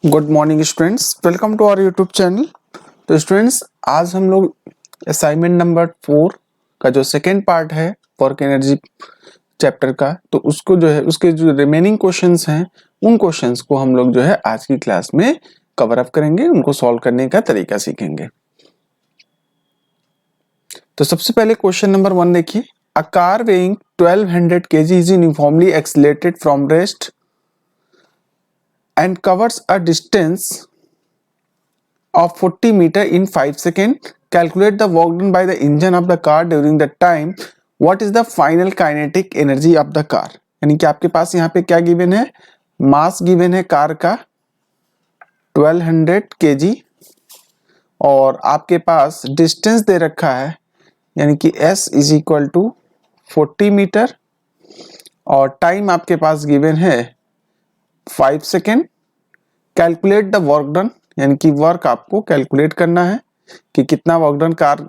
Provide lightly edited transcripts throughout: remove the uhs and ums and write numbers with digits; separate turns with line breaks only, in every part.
Good morning students, welcome to our YouTube channel. तो students, आज हम लोग असाइनमेंट नंबर 4 का जो सेकेंड पार्ट है वर्क एनर्जी चैप्टर का, तो उसको जो है उसके जो रिमेनिंग क्वेश्चंस हैं उन क्वेश्चंस को हम लोग जो है आज की क्लास में कवर अप करेंगे, उनको सॉल्व करने का तरीका सीखेंगे। तो सबसे पहले क्वेश्चन नंबर 1 देखिए। A car weighing 1200 kg is uniformly accelerated from rest and covers a distance of 40 meter in 5 seconds. Calculate the work done by the engine of the car during the time. What is the final kinetic energy of the car? यानी कि आपके पास यहाँ पे क्या given है, mass given है car का 1200 kg और आपके पास डिस्टेंस दे रखा है यानी कि s is equal to 40 metre और टाइम आपके पास गिवन है 5 second. Calculate the work done यानी कि वर्क आपको कैलकुलेट करना है कि कितना वर्क डन कार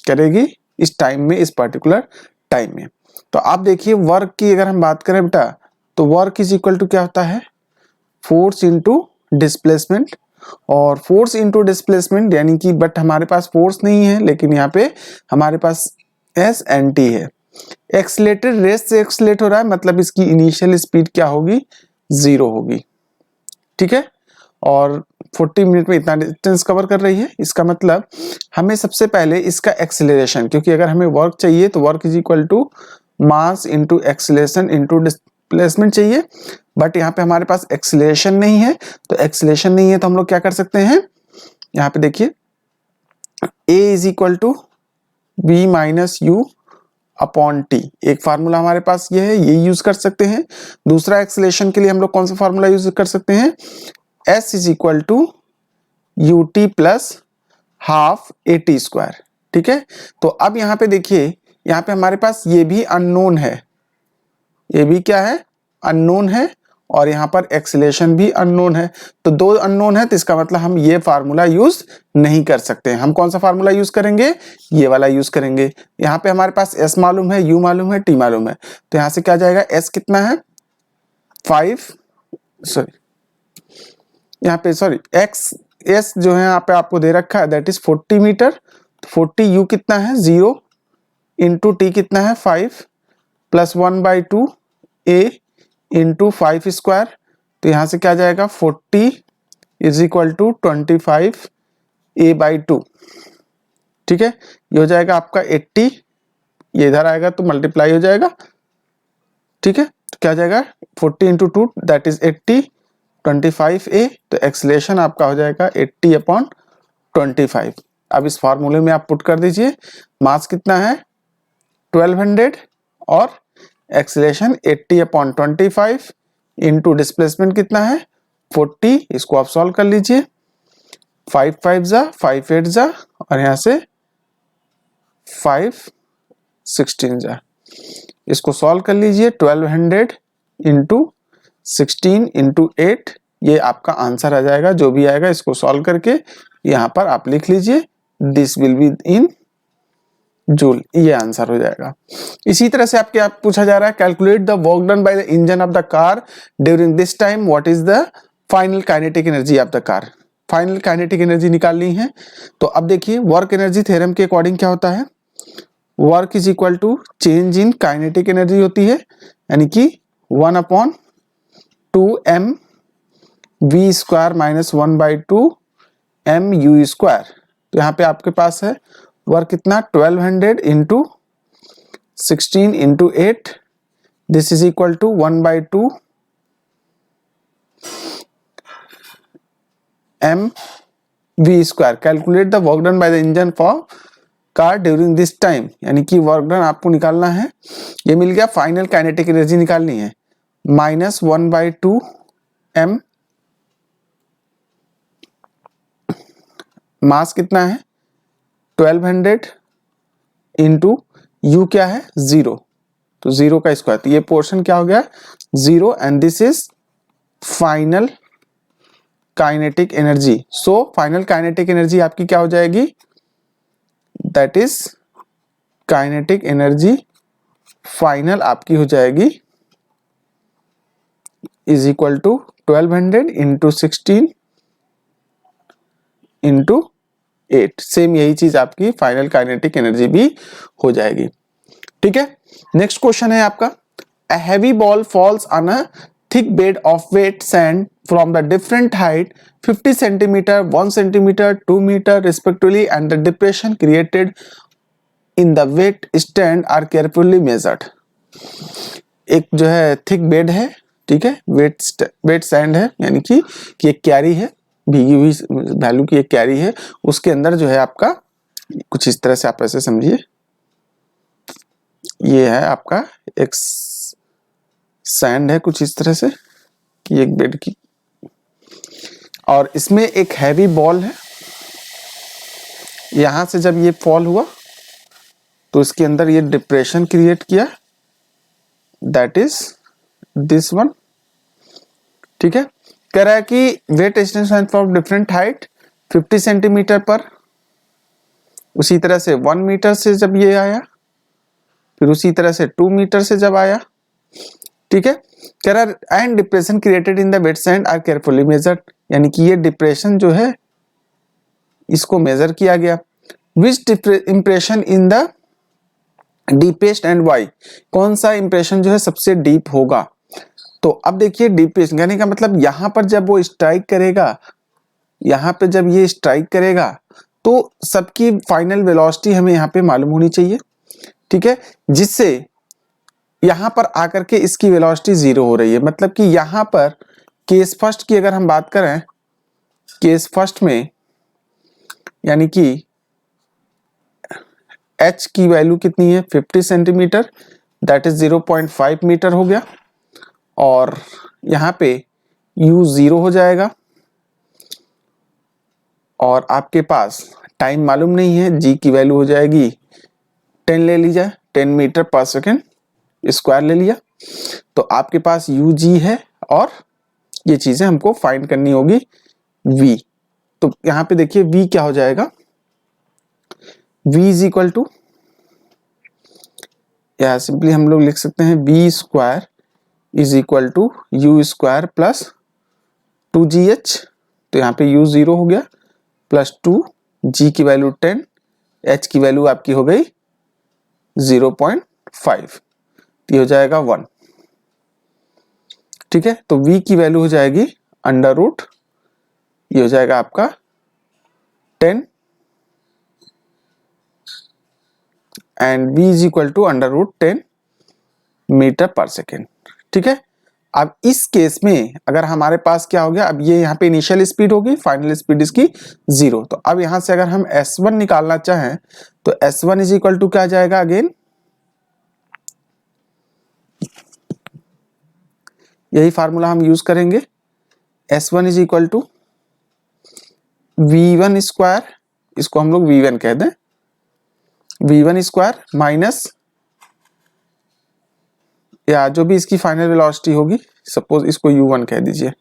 करेगी इस टाइम में, इस पर्टिकुलर टाइम में। तो आप देखिए वर्क की अगर हम बात करें बेटा, तो वर्क इज इक्वल टू क्या होता है, फोर्स इनटू डिस्प्लेसमेंट। और फोर्स इनटू डिस्प्लेसमेंट यानी कि बट हमारे पास फोर्स नहीं है, लेकिन यहाँ पे हमारे पास एस एन टी है। एक्सीलरेटेड रेस्ट से एक्सीलरेट हो रहा है, मतलब इसकी इनिशियल स्पीड क्या होगी, 0 होगी। ठीक है, और 40 मिनट में इतना डिस्टेंस कवर कर रही है। इसका मतलब हमें सबसे पहले इसका एक्सीलरेशन, क्योंकि अगर हमें वर्क चाहिए तो work is equal to mass into acceleration into displacement चाहिए, बट यहाँ पे हमारे पास एक्सीलरेशन नहीं है। तो एक्सीलरेशन नहीं है तो हम लोग क्या कर सकते हैं, यहाँ पे देखिए a is equal to B minus U upon T, एक फार्मूला हमारे पास ये है, ये यूज कर सकते हैं। दूसरा एक्सीलरेशन के लिए हम लोग कौन सा फार्मूला यूज कर सकते हैं, s is equal to U T plus half A T square. ठीक है, तो अब यहाँ पे देखिए, यहाँ पे हमारे पास ये भी अननोन है, ये भी क्या है, अननोन है, और यहाँ पर एक्सीलरेशन भी अननोन है। तो दो अननोन है, तो इसका मतलब हम ये फार्मूला यूज नहीं कर सकते। हम कौन सा फार्मूला यूज करेंगे, ये वाला यूज करेंगे। यहाँ पे हमारे पास s मालूम है, u मालूम है, t मालूम है, तो यहाँ से क्या जाएगा, s कितना है 5, यहाँ पे सॉरी x s जो है यहाँ पे आपको दे रखा है दैट इज 40 मीटर। 40 u कितना है 0 इंटू टी कितना है 5 प्लस 1/2 a इंटू 5 स्क्वायर। तो यहाँ से क्या जाएगा 40 इज इक्वल टू 25 a/2। ठीक है, ये हो जाएगा आपका 80, ये इधर आएगा तो मल्टीप्लाई हो जाएगा। ठीक है, तो क्या जाएगा 40 इंटू 2 दैट इज 80, 25 a, तो एक्सीलरेशन आपका हो जाएगा 80/25। अब इस फार्मूले में आप पुट कर दीजिए, मास कितना है 1200 और एक्सीलरेशन 80/25 इंटू डिस्प्लेसमेंट कितना है 40, इसको आप सॉल्व कर लीजिए। 5 5 जा 5 8 जा और यहाँ से 5 16 जा, इसको सॉल्व कर लीजिए। 1200 इंटू 16 इंटू 8, ये आपका आंसर आ जाएगा। जो भी आएगा इसको सॉल्व करके यहाँ पर आप लिख लीजिए, this will be in joule, ये आंसर हो जाएगा। इसी तरह से आपके आप पूछा जा रहा है, calculate the work done by the engine of the car during this time, what is the final kinetic energy of the car. Final kinetic energy निकालनी है। तो अब देखिए वर्क एनर्जी थ्योरम के अकॉर्डिंग क्या होता है, work is equal to change in kinetic energy होती है, यानी कि 1/2m v square minus 1/2 m u square. तो यहाँ पे आपके पास है वर्क कितना 1200 into 16 into 8, this is equal to 1/2 m v square. Calculate the work done by the engine for car during this time, यानी कि वर्क डन आपको निकालना है। ये मिल गया, फाइनल काइनेटिक एनर्जी निकालनी है, माइनस 1/2 m, मास कितना है 1200 इंटू u क्या है 0, तो 0 का स्क्वायर, तो ये पोर्शन क्या हो गया 0, and this is final kinetic energy. So final kinetic energy आपकी क्या हो जाएगी, that is kinetic energy final आपकी हो जाएगी is equal to 1200 into 16 into 8। Same यही चीज आपकी फाइनल काइनेटिक एनर्जी भी हो जाएगी। ठीक है, नेक्स्ट क्वेश्चन है आपका, a heavy ball falls on a thick bed of wet sand from the different height 50 centimeter, 1 centimeter, 2 meter respectively, and the depression created in the wet stand are carefully measured। एक जो है thick bed है, ठीक है, wait sand है, यानी कि एक क्यारी है, भीगी हुई वैल्यू की एक क्यारी है, उसके अंदर जो है आपका कुछ इस तरह से आप ऐसे समझिए, ये है आपका एक सैंड है कुछ इस तरह से कि एक बेड की, और इसमें एक हैवी बॉल है। यहां से जब ये फॉल हुआ तो इसके अंदर ये डिप्रेशन क्रिएट किया, दैट इज दिस वन। ठीक है, कह रहा है कि wet extension from different height 50 centimetre पर, उसी तरह से 1 मीटर से जब ये आया, फिर उसी तरह से 2 मीटर से जब आया। ठीक है, कह रहा है and depression created in the wet sand are carefully measured, यानी कि ये डिप्रेशन जो है इसको मेजर किया गया। Which impression in the deepest and why, कौन सा इंप्रेशन जो है सबसे डीप होगा। तो अब देखिए डीपेस्ट यानी का मतलब यहां पर जब वो स्ट्राइक करेगा, यहां पे जब ये स्ट्राइक करेगा तो सबकी फाइनल वेलोसिटी हमें यहाँ पे मालूम होनी चाहिए। ठीक है, जिससे यहां पर आकर के इसकी वेलोसिटी 0 हो रही है, मतलब कि यहां पर केस फर्स्ट की अगर हम बात करें, केस फर्स्ट में यानी कि h की वैल्यू कितनी है 50 सेंटीमीटर, दैट इज 0.5 मीटर हो गया, और यहां पे u 0 हो जाएगा, और आपके पास टाइम मालूम नहीं है, g की वैल्यू हो जाएगी 10 ले लीजिए, 10 मीटर पर सेकेंड स्क्वायर ले लिया, तो आपके पास ug है, और ये चीजें हमको फाइंड करनी होगी v। तो यहां पे देखिए v क्या हो जाएगा, v इज इक्वल टू, या सिंपली हम लोग लिख सकते हैं v square is equal to u square plus 2gh, तो यहाँ पे u 0 हो गया, प्लस 2, g की वैल्यू 10, h की वैल्यू आपकी हो गई 0.5, ये हो जाएगा 1। ठीक है, तो v की वैल्यू हो जाएगी अंडर रूट, ये हो जाएगा आपका 10 and v is equal to under root 10 metre per second. ठीक है, अब इस केस में अगर हमारे पास क्या हो गया, अब ये यहाँ पे इनिशियल स्पीड होगी, फाइनल स्पीड इसकी 0, तो अब यहां से अगर हम s1 निकालना चाहें तो s1 इज इक्वल टू क्या आ जाएगा, अगेन यही फार्मूला हम यूज करेंगे, s1 is equal to v1 square, इसको हम लोग v1 कह दें, v1 स्क्वायर माइनस, या जो भी इसकी फाइनल वेलोसिटी होगी, सपोज इसको u1 कह दीजिए,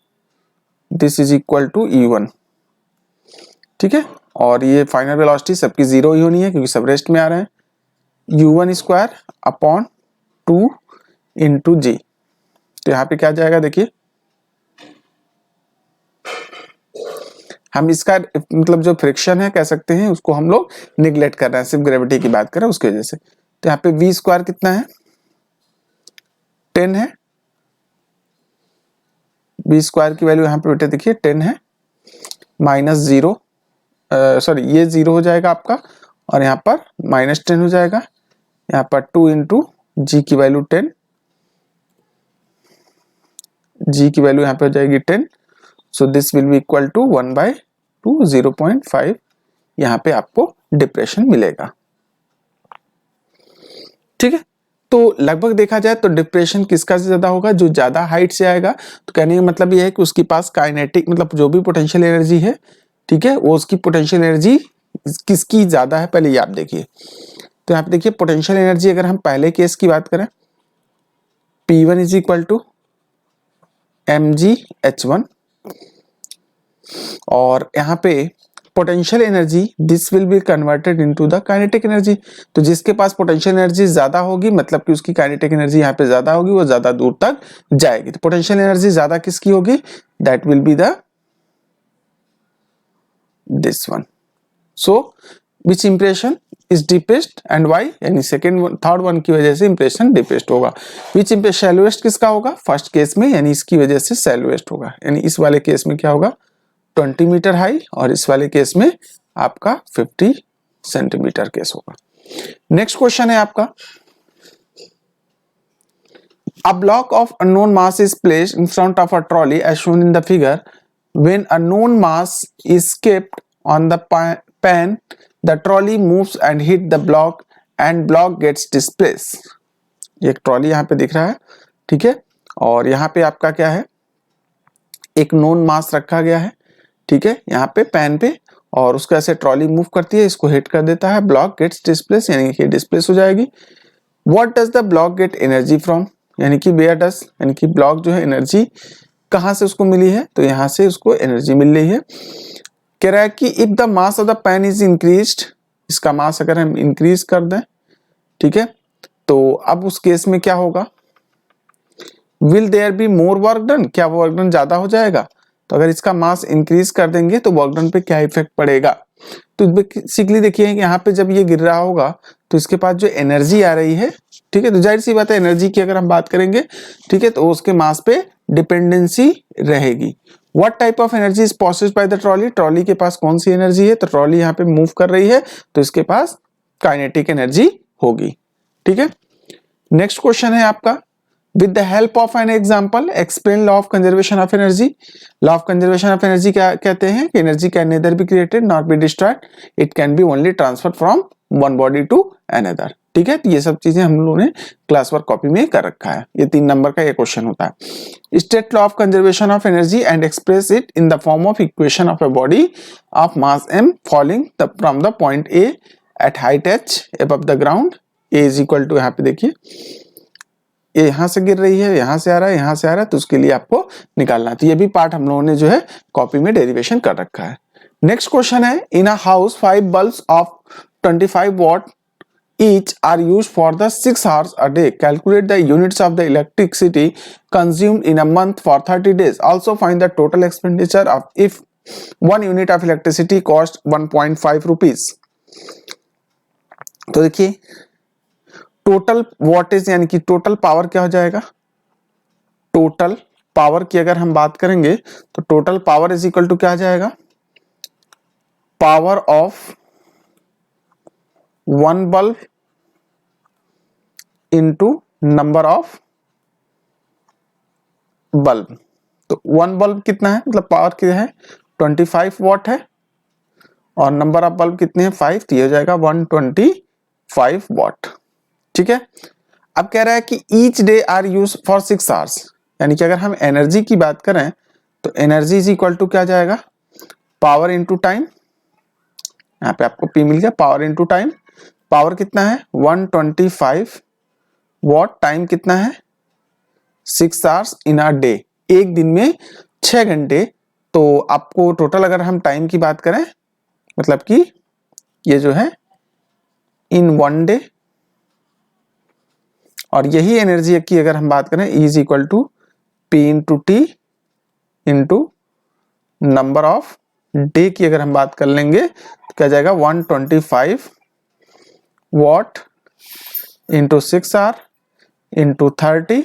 this is equal to e1। ठीक है, और ये फाइनल वेलोसिटी सबकी 0 ही होनी है क्योंकि सब रेस्ट में आ रहे हैं, u1 स्क्वायर अपॉन 2 इंटू जी। तो यहाँ पे क्या जाएगा, देखिए हम इसका मतलब जो फ्रिक्शन है कह सकते हैं उसको हम लोग निगलेक्ट कर रहे हैं, सिर्फ ग्रेविटी की बात कर रहे हैं उसकी वजह से। तो यहाँ पे v स्क्वायर कितना है, 10 है, v स्क्वायर की वैल्यू यहाँ पे बेटे देखिए 10 है, माइनस 0, सॉरी ये 0 हो जाएगा आपका, और यहाँ पर माइनस 10 हो जाएगा, यहाँ पर 2 इंटू जी की वैल्यू 10, जी की वैल्यू यहाँ पे हो जाएगी 10, so this will be equal to 1/2, 0.5 यहाँ पे आपको डिप्रेशन मिलेगा। ठीक है, तो लगभग देखा जाए तो डिप्रेशन किसका से ज्यादा होगा, जो ज्यादा हाइट से आएगा। तो कहने का मतलब ये है कि उसके पास काइनेटिक मतलब जो भी पोटेंशियल एनर्जी है, ठीक है, वो उसकी पोटेंशियल एनर्जी किसकी ज्यादा है, पहले ये आप देखिए। तो यहाँ पे देखिए पोटेंशियल एनर्जी अगर हम पहले केस की बात करें, P1 is equal to mgh1, और यहाँ पे potential energy this will be converted into the kinetic energy. तो जिसके पास पोटेंशियल एनर्जी ज्यादा होगी मतलब कि उसकी काइनेटिक एनर्जी यहाँ पे ज्यादा होगी, वो ज्यादा दूर तक जाएगी। तो पोटेंशियल एनर्जी ज्यादा किसकी होगी, that will be the this one. So which impression is deepest and why, यानी सेकेंड थर्ड वन की वजह से इंप्रेशन डीपेस्ट होगा. विच इंप्रेशन शैलोएस्ट किसका होगा, फर्स्ट केस में, यानी इसकी वजह से शैलोएस्ट होगा. यानी इस वाले केस में क्या होगा 20 मीटर हाई और इस वाले केस में आपका 50 सेंटीमीटर केस होगा. नेक्स्ट क्वेश्चन है आपका, a block of unknown mass is placed in front of a trolley as shown in the figure. When a known mass is kept on the pan, the trolley moves and hit the block and block gets displaced. एक trolley यहाँ पे दिख रहा है, ठीक है, और यहाँ पे आपका क्या है, एक नोन मास रखा गया है, ठीक है, यहाँ पे पैन पे, और उसको ऐसे ट्रॉली मूव करती है, इसको हिट कर देता है, ब्लॉक गेट्स डिस्प्लेस, यानी कि डिस्प्लेस हो जाएगी. What does the block get energy from, यानी कि वेयर डज, यानी कि ब्लॉक जो है एनर्जी कहाँ से उसको मिली है, तो यहाँ से उसको एनर्जी मिल रही है. कह रहा है कि if the mass of the pan is increased, इसका मास अगर हम इंक्रीज कर दें, ठीक है, तो अब उस केस में क्या होगा, will there be more work done, क्या वो वर्क डन ज्यादा हो जाएगा. तो अगर इसका मास इंक्रीज कर देंगे तो वर्क डन पे क्या इफेक्ट पड़ेगा. तो बेसिकली देखिए कि यहाँ पे जब ये गिर रहा होगा तो इसके पास जो एनर्जी आ रही है, ठीक है, तो जाहिर सी बात है एनर्जी की अगर हम बात करेंगे, ठीक है, तो उसके मास पे डिपेंडेंसी रहेगी. What type of energy is processed by the trolley, trolley के पास कौन सी एनर्जी है, तो ट्रॉली यहाँ पे मूव कर रही है तो इसके पास काइनेटिक एनर्जी होगी. ठीक है, नेक्स्ट क्वेश्चन है आपका, with the help of an example explain law of conservation of energy. Law of conservation of energy क्या कहते हैं कि energy can neither be created not be destroyed, it can be only transferred from one body to another. ठीक है, तो ये सब चीजें हम लोगों ने क्लास वर्क कॉपी में कर रखा है. ये 3 नंबर का ये क्वेश्चन होता है. State law of conservation of energy and express it in the form of equation of a body of mass m falling from the point A at height h above the ground. A is equal to, यहाँ पे देखिए ये यहाँ से गिर रही है, यहाँ से आ रहा है, यहाँ से आ रहा है, तो उसके लिए आपको निकालना है. तो ये भी पार्ट हम लोगों ने जो है कॉपी में डेरिवेशन कर रखा है. नेक्स्ट क्वेश्चन है, in a house 5 bulbs of 25 watt each are used for the 6 hours a day. Calculate the units of the electricity consumed in a month for 30 days. Also find the total expenditure of if 1 unit of electricity cost 1.5 rupees. तो देखिए total wattage यानी कि total power क्या हो जाएगा, total power की अगर हम बात करेंगे तो total power is equal to क्या आ जाएगा, power of 1 bulb into number of bulb. तो 1 बल्ब कितना है, मतलब पावर क्या है 25 वॉट है और नंबर ऑफ बल्ब कितने हैं 5, तो ये हो जाएगा 125 वॉट. ठीक है, अब कह रहा है कि each day are use for 6 hours, यानी कि अगर हम एनर्जी की बात करें तो एनर्जी इज इक्वल टू क्या जाएगा, पावर इंटू टाइम. यहाँ पे आपको पी मिल गया, पावर इंटू टाइम. पावर कितना है 125 वॉट, टाइम कितना है 6 आवर्स इन अ डे, एक दिन में 6 घंटे. तो आपको टोटल अगर हम टाइम की बात करें मतलब कि ये जो है इन 1 डे, और यही एनर्जी की अगर हम बात करें is equal to P into T into number of day की अगर हम बात कर लेंगे तो क्या जाएगा 125 वॉट इंटू 6 आवर इंटू 30,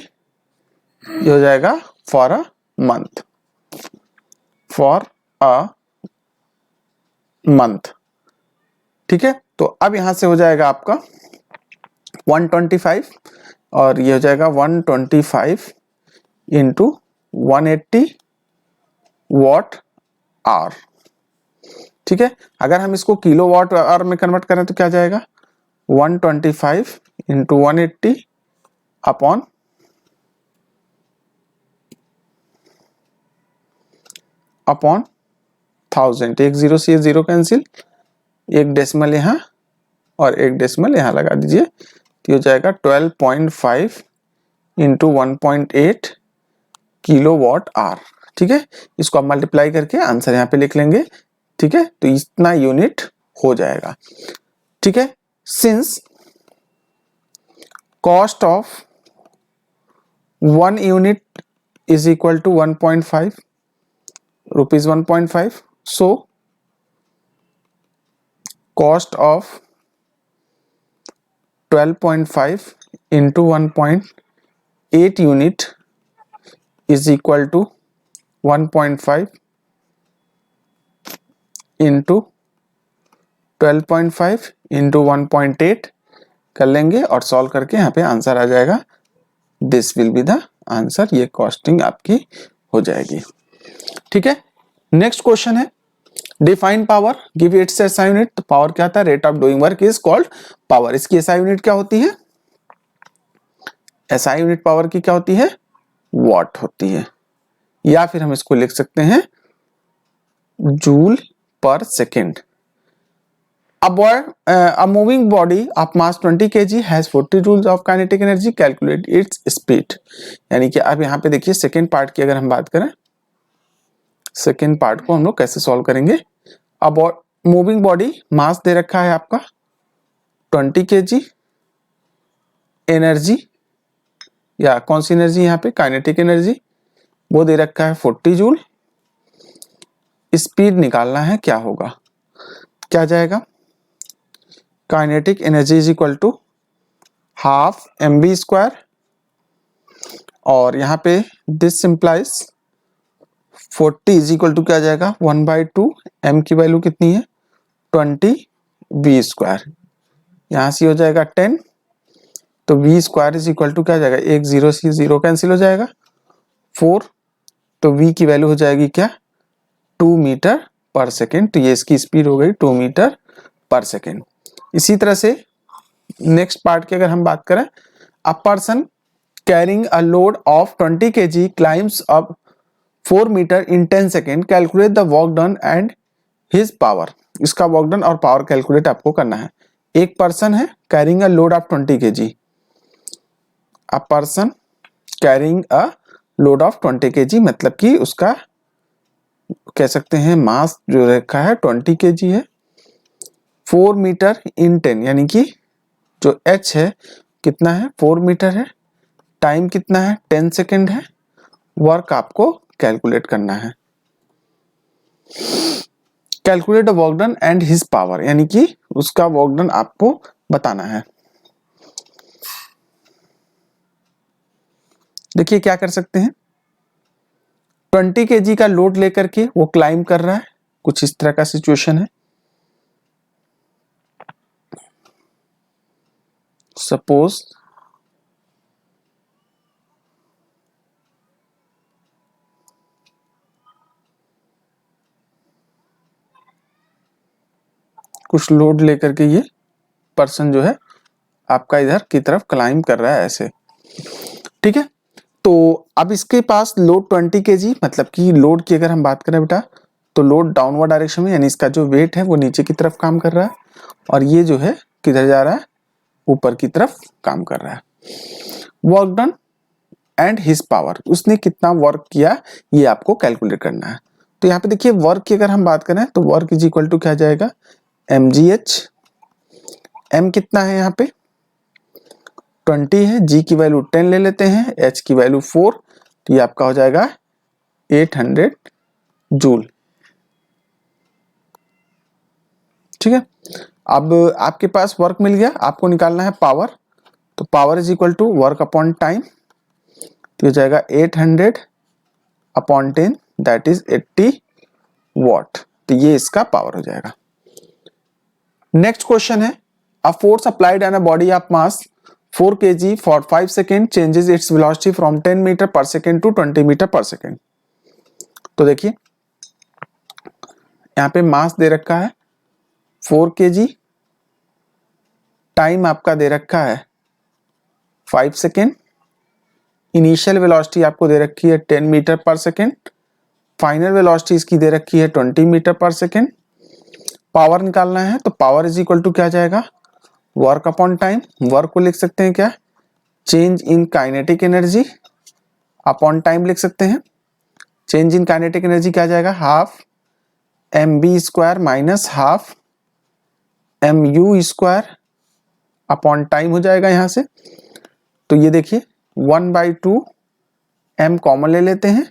ये हो जाएगा for a month, for a month. ठीक है, तो अब यहां से हो जाएगा आपका 125 और ये हो जाएगा 125 इंटू 180 वॉट आवर. ठीक है, अगर हम इसको किलो वॉट आवर में कन्वर्ट करें तो क्या जाएगा 125 इंटू 180 अपॉन अपॉन 1000. एक जीरो से जीरो कैंसिल, एक डेसिमल यहाँ और एक डेसिमल यहाँ लगा दीजिए, तो हो जाएगा 12.5 इंटू 1.8 किलो वॉट आवर. ठीक है, इसको आप मल्टीप्लाई करके आंसर यहाँ पे लिख लेंगे. ठीक है, तो इतना यूनिट हो जाएगा. ठीक है, since cost of 1 unit is equal to 1.5 rupees 1.5, so cost of 12.5 into 1.8 unit is equal to 1.5 into 12.5 into 1.8 कर लेंगे और सॉल्व करके यहाँ पे आंसर आ जाएगा। This will be the answer. ये कॉस्टिंग आपकी हो जाएगी। ठीक है, नेक्स्ट क्वेश्चन है define power, give its SI unit. तो पावर क्या था? Rate of doing work is called power. इसकी एसआई यूनिट क्या होती है? एसआई यूनिट पावर की क्या होती है? वॉट होती है, या फिर हम इसको लिख सकते हैं जूल पर second. A moving body of mass 20 kg has 40 joules of kinetic energy. Calculate its speed. यानी कि अब यहाँ पे देखिए सेकेंड पार्ट की अगर हम बात करें, सेकेंड पार्ट को हम लोग कैसे सॉल्व करेंगे। अब मूविंग बॉडी मास दे रखा है आपका 20 kg, एनर्जी या कौन सी एनर्जी यहाँ पे? काइनेटिक एनर्जी, वो दे रखा है 40 जूल। स्पीड निकालना है, क्या होगा, क्या जाएगा? Kinetic energy is equal to half mv square, और यहाँ पे this simplify 40 is equal to क्या जाएगा? 1/2। m की वैल्यू कितनी है? 20 v स्क्वायर, यहाँ से हो जाएगा 10, तो v square is equal to क्या जाएगा? एक जीरो से जीरो कैंसिल हो जाएगा, 4, तो v की वैल्यू हो जाएगी क्या? 2 मीटर पर सेकेंड। तो ये इसकी स्पीड हो गई 2 मीटर पर सेकेंड। इसी तरह से नेक्स्ट पार्ट की अगर हम बात करें, a person carrying a load of 20 kg climbs up 4 metre in 10 second, calculate the work done and his power. इसका वर्क डन और पावर कैलकुलेट आपको करना है। एक पर्सन है carrying a load of 20 kg, a person carrying a load of 20 kg मतलब कि उसका कह सकते हैं मास जो रखा है 20 kg है, 4 मीटर इन 10 यानी कि जो h है कितना है? 4 मीटर है, टाइम कितना है? 10 सेकेंड है, वर्क आपको कैलकुलेट करना है। Calculate the work done and his power, यानी कि उसका वर्क डन आपको बताना है। देखिए क्या कर सकते हैं, 20 kg का लोड लेकर के वो क्लाइम कर रहा है, कुछ इस तरह का सिचुएशन है। सपोज कुछ लोड लेकर के ये पर्सन जो है आपका इधर की तरफ क्लाइम कर रहा है ऐसे। ठीक है, तो अब इसके पास लोड 20 kg मतलब कि लोड की अगर हम बात करें बेटा, तो लोड डाउनवर्ड डायरेक्शन में, यानी इसका जो वेट है वो नीचे की तरफ काम कर रहा है, और ये जो है किधर जा रहा है? ऊपर की तरफ काम कर रहा है। Work done and his power, उसने कितना वर्क किया ये आपको कैलकुलेट करना है। तो यहाँ पे देखिए वर्क की अगर हम बात करें तो वर्क इज इक्वल टू क्या जाएगा? mgh। m कितना है यहाँ पे? 20 है, g की वैल्यू 10 ले लेते हैं, h की वैल्यू 4, तो ये आपका हो जाएगा 800 जूल। ठीक है, अब आपके पास वर्क मिल गया, आपको निकालना है पावर। तो power is equal to work upon time, तो हो जाएगा 800 अपॉन 10 दैट इज 80 वॉट। तो ये इसका पावर हो जाएगा। नेक्स्ट क्वेश्चन है, a force applied on a body of mass 4 kg for 5 second changes its velocity from 10 metre per second to 20 metre per second. तो देखिए यहाँ पे मास दे रखा है 4 kg, टाइम आपका दे रखा है 5 सेकेंड, इनिशियल वेलोसिटी आपको दे रखी है 10 metre per second, final velocity इसकी दे रखी है 20 मीटर पर सेकेंड। पावर निकालना है, तो पावर इज इक्वल टू क्या जाएगा? Work upon time. वर्क को लिख सकते हैं क्या? Change in kinetic energy upon time लिख सकते हैं। चेंज इन काइनेटिक एनर्जी क्या जाएगा? Half mv square minus half mu square upon time हो जाएगा यहाँ से। तो ये देखिए 1/2 m कॉमन ले लेते हैं,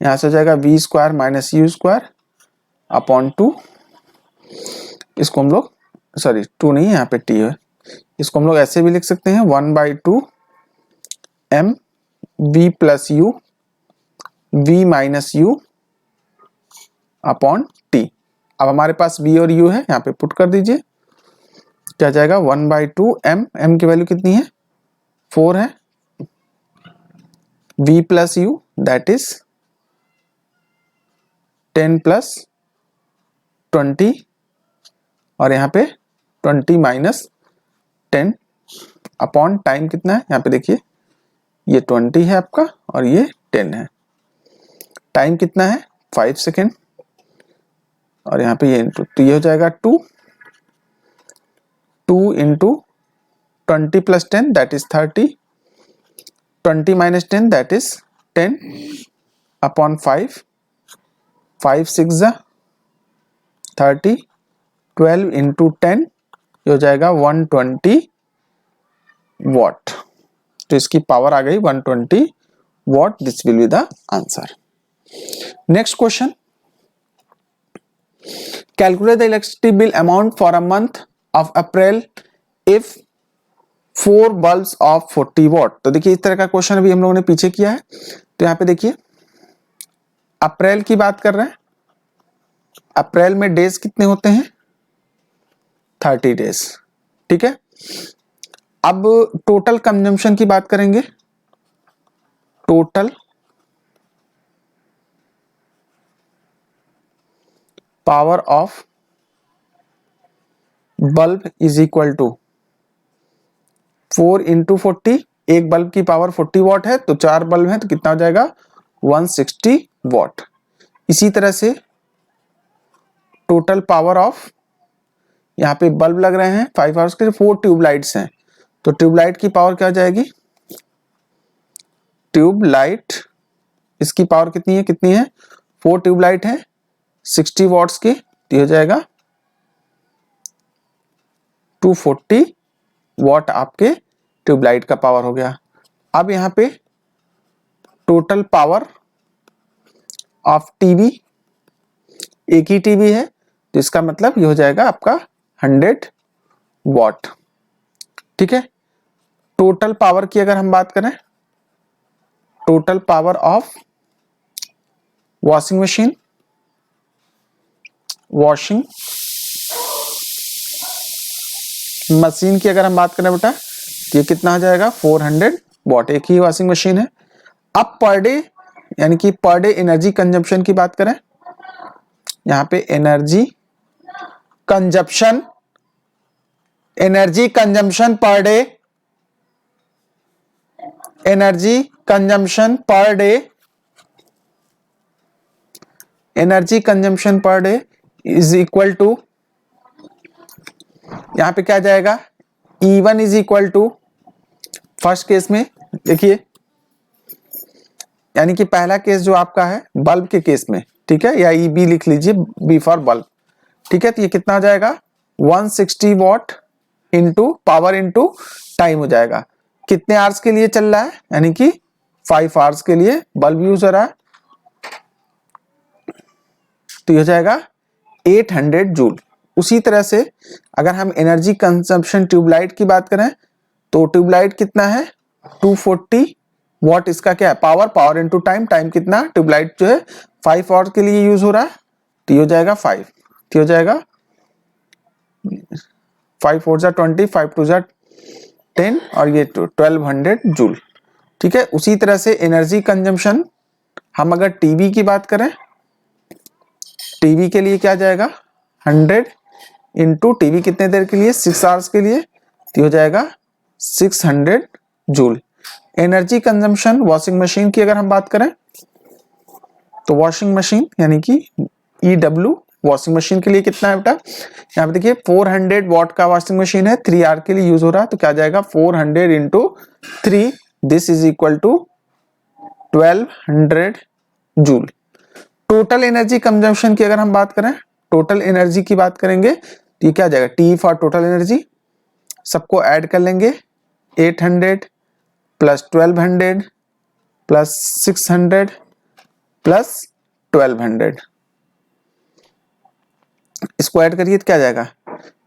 यहाँ से हो जाएगा v square minus u square upon 2। इसको हम लोग सॉरी 2 नहीं है, यहाँ पे टी है, इसको हम लोग ऐसे भी लिख सकते हैं 1/2 m v plus you v minus U upon T. अब हमारे पास v और u है, यहाँ पे पुट कर दीजिए, क्या जाएगा 1/2 m की वैल्यू कितनी है 4 है, v plus you that is 10 plus 20 और यहाँ पे 20 माइनस 10 अपॉन टाइम कितना है, यहाँ पे देखिए ये 20 है आपका और ये 10 है, टाइम कितना है 5 सेकेंड और यहाँ पे ये इंटू, तो ये हो जाएगा 2 into 20 plus 10 that is 30, 20 minus 10 that is 10 upon 5, 5 6 जा 30, 12 इंटू 10 ये हो जाएगा 120 वॉट, तो इसकी पावर आ गई 120 what, this will be the answer. Next question, calculate the electricity bill amount for a month of April if 4 bulbs of 40 what. तो देखिए इस तरह का क्वेश्चन अभी हम लोगों ने पीछे किया है, तो यहाँ पे देखिए अप्रैल की बात कर रहे हैं, अप्रैल में डेज कितने होते हैं 30 डेज, ठीक है। अब टोटल कंजम्पशन की बात करेंगे, total power of bulb is equal to 4 into 40, एक बल्ब की पावर 40 वॉट है तो 4 बल्ब है तो कितना हो जाएगा 160 वॉट। इसी तरह से टोटल पावर ऑफ, यहाँ पे बल्ब लग रहे हैं 5 आवर्स के लिए, 4 ट्यूबलाइट्स हैं तो ट्यूबलाइट की पावर क्या हो जाएगी, ट्यूबलाइट इसकी पावर कितनी है 4 ट्यूबलाइट है 60 वॉट्स की, तो हो जाएगा 240 वॉट आपके ट्यूबलाइट का पावर हो गया। अब यहाँ पे टोटल पावर ऑफ टीवी, एक ही टीवी है तो इसका मतलब ये हो जाएगा आपका 100 वॉट, ठीक है। टोटल पावर की अगर हम बात करें, total power of washing machine, washing machine की अगर हम बात करें बेटा तो ये कितना हो जाएगा 400 वॉट, एक ही वॉशिंग मशीन है। अब पर डे यानी कि पर डे एनर्जी कंजम्पशन की बात करें, यहाँ पे energy consumption per day, energy consumption per day, energy consumption per day is equal to, यहां पे क्या जाएगा E1 is equal to, first case में देखिए यानी कि पहला केस जो आपका है बल्ब के केस में, ठीक है, या EB लिख लीजिए, बी फॉर बल्ब, ठीक है। तो ये कितना हो जाएगा 160 what into power into time हो जाएगा, कितने आवर्स के लिए चल रहा है यानी कि 5 आवर्स के लिए बल्ब यूज हो रहा है, तो ये हो जाएगा 800 जूल। उसी तरह से अगर हम एनर्जी कंजम्पशन ट्यूबलाइट की बात करें तो ट्यूबलाइट कितना है 240 वॉट, इसका क्या है पावर इनटू टाइम, टाइम कितना, ट्यूबलाइट जो है 5 आवर्स के लिए यूज हो रहा है तो ये हो जाएगा 5, तो हो जाएगा 5 4 जा 20, 5 2 जा 10 और ये 1200 जूल, ठीक है। उसी तरह से एनर्जी कंजम्पशन हम अगर टीवी की बात करें, टीवी के लिए क्या जाएगा 100 इंटू टीवी कितने देर के लिए 6 आवर्स के लिए, तो हो जाएगा 600 joule. Energy consumption washing machine की अगर हम बात करें तो वॉशिंग मशीन यानी कि EW वॉशिंग मशीन के लिए कितना है बेटा, यहाँ पे देखिए 400 वॉट का वॉशिंग मशीन है, 3 आवर के लिए यूज हो रहा है तो क्या जाएगा 400 into 3, this is equal to 1200 joule. Total energy consumption की अगर हम बात करें, टोटल एनर्जी की बात करेंगे तो ये क्या जाएगा T फॉर टोटल एनर्जी, सबको ऐड कर लेंगे 800 प्लस 1200 प्लस 600 प्लस 1200, इसको ऐड करिए तो क्या जाएगा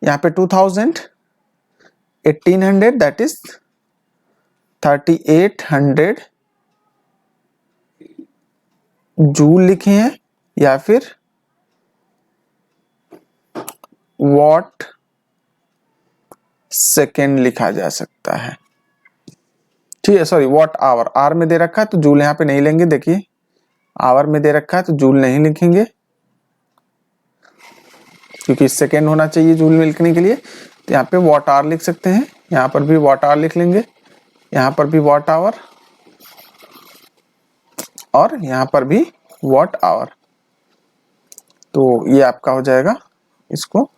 यहाँ पे 2000, 1800 दैट इज 3800 जूल लिखे हैं, या फिर वॉट सेकेंड लिखा जा सकता है। ठीक है, सॉरी वॉट आवर, आर में दे रखा है तो जूल यहाँ पे नहीं लेंगे, देखिए आवर में दे रखा है तो जूल नहीं लिखेंगे क्योंकि सेकेंड होना चाहिए जूल में लिखने के लिए। तो यहाँ पे वॉट आवर लिख सकते हैं, यहाँ पर भी वॉट आवर लिख लेंगे, यहाँ पर भी वॉट आवर और यहाँ पर भी वॉट आवर। तो ये आपका हो जाएगा, इसको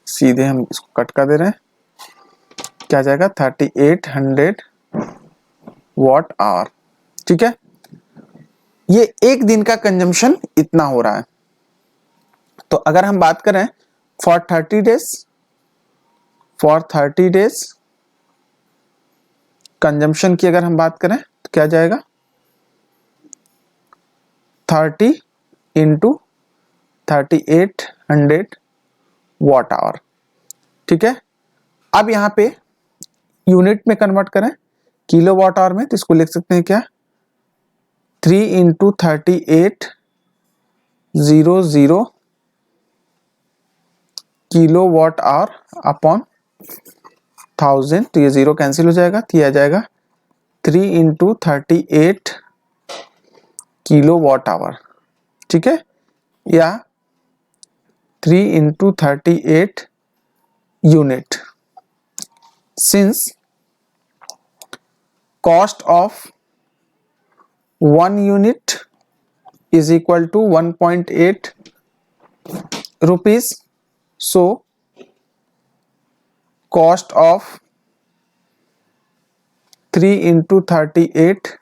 सीधे हम इसको कट कर दे रहे हैं, क्या जाएगा 3800 वॉट आवर। ठीक है, ये एक दिन का कंजम्पशन इतना हो रहा है। तो अगर हम बात करें फॉर 30 डेज कंजम्पशन की अगर हम बात करें तो क्या जाएगा 30 इंटू 3800 वॉट आवर। ठीक है, अब यहाँ पे यूनिट में कन्वर्ट करें किलो वॉट आवर में, तो इसको लिख सकते हैं क्या 3 into 3800 kilowatt hour upon 1000। तो ये जीरो कैंसिल हो जाएगा, तो ये आ जाएगा 3 इंटू 38 किलो वॉट आवर। ठीक है, या 3 into 38 unit. Since cost of 1 unit is equal to 1.8 rupees, so cost of 3 into 38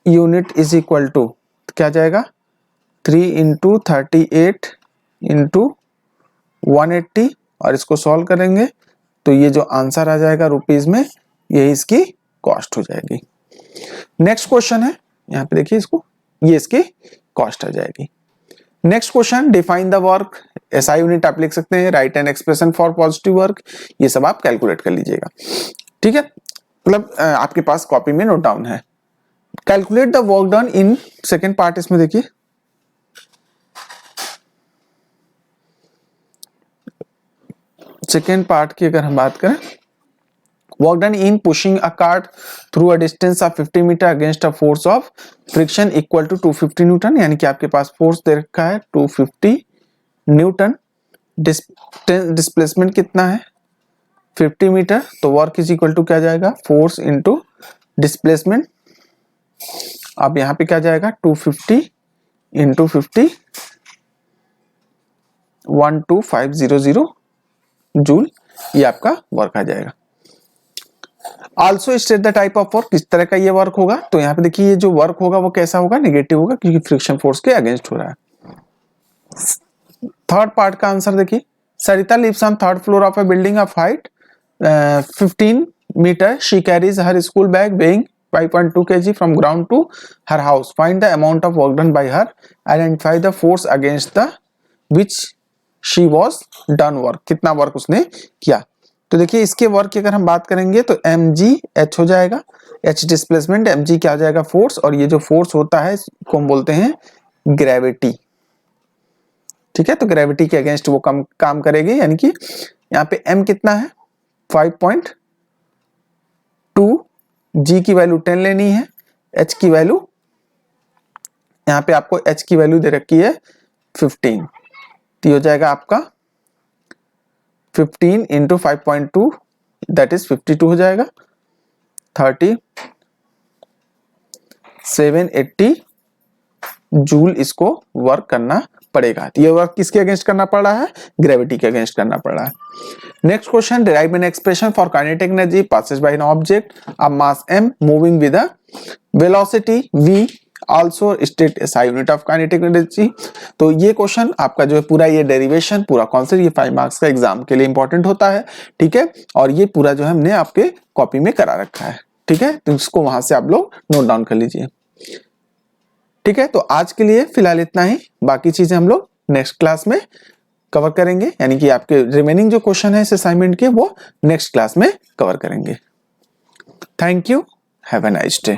unit is equal to क्या जाएगा 3 into 38 into 180, और इसको सॉल्व करेंगे तो ये जो आंसर आ जाएगा रुपीज में, ये इसकी कॉस्ट हो जाएगी। नेक्स्ट क्वेश्चन है, यहाँ पे देखिए इसको, ये इसकी कॉस्ट आ जाएगी। Next question, define the work, SI unit आप लिख सकते हैं, right N expression for positive work, ये सब आप कैलकुलेट कर लीजिएगा। ठीक है, मतलब आपके पास कॉपी में नोट डाउन है। Calculate the work done in second part, इसमें देखिए सेकेंड पार्ट की अगर हम बात करें, work done in pushing a cart through a distance of 50 metre against a force of friction equal to 250 newton, यानी कि आपके पास फोर्स दे रखा है 250 न्यूटन, डिस्प्लेसमेंट कितना है 50 मीटर, तो वर्क इज इक्वल टू क्या जाएगा फोर्स इंटू डिस्प्लेसमेंट। अब यहाँ पे क्या जाएगा 250 इंटू 50 12500 जूल, ये आपका वर्क आ जाएगा। Also state the type of work, किस तरह का ये वर्क होगा, तो यहाँ पे देखिए ये जो वर्क होगा वो कैसा होगा, नेगेटिव होगा क्योंकि फ्रिक्शन फोर्स के अगेंस्ट हो रहा है। थर्ड पार्ट का आंसर देखिए, Sarita lives on third floor of a building of height 15 metre, she carries her school bag weighing 5.2 kg from ground to her house, find the amount of work done by her, identify the force against the which she was done work, कितना work उसने किया। तो देखिए इसके work की अगर हम बात करेंगे तो mg h हो जाएगा, h डिस्प्लेसमेंट, mg क्या हो जाएगा फोर्स, और ये जो फोर्स होता है इसको हम बोलते हैं ग्रेविटी। ठीक है, तो ग्रेविटी के अगेंस्ट वो काम करेगी, यानी कि यहाँ पे m कितना है 5.2, g की वैल्यू 10 लेनी है, h की वैल्यू यहाँ पे आपको h की वैल्यू दे रखी है 15, तो हो जाएगा आपका 15 इंटू 5.2 दैट इज 52 हो जाएगा, 3780 जूल इसको वर्क करना पड़ेगा। तो ये वर्क किसके अगेंस्ट करना पड़ रहा है, ग्रेविटी के अगेंस्ट करना पड़ रहा है। Next question, derive an expression for kinetic energy passes by an object of mass m moving with a velocity v, also state SI unit of kinetic energy. तो ये क्वेश्चन आपका जो है पूरा ये डेरिवेशन पूरा कॉन्सेप्ट ये 5 मार्क्स का एग्जाम के लिए इंपॉर्टेंट होता है। ठीक है, और ये पूरा जो है हमने आपके कॉपी में करा रखा है। ठीक है, तो इसको वहां से आप लोग नोट डाउन कर लीजिए। ठीक है, तो आज के लिए फिलहाल इतना ही, बाकी चीजें हम लोग नेक्स्ट क्लास में कवर करेंगे, यानी कि आपके रिमेनिंग जो क्वेश्चन है इस असाइनमेंट के वो नेक्स्ट क्लास में कवर करेंगे। Thank you, have a nice day.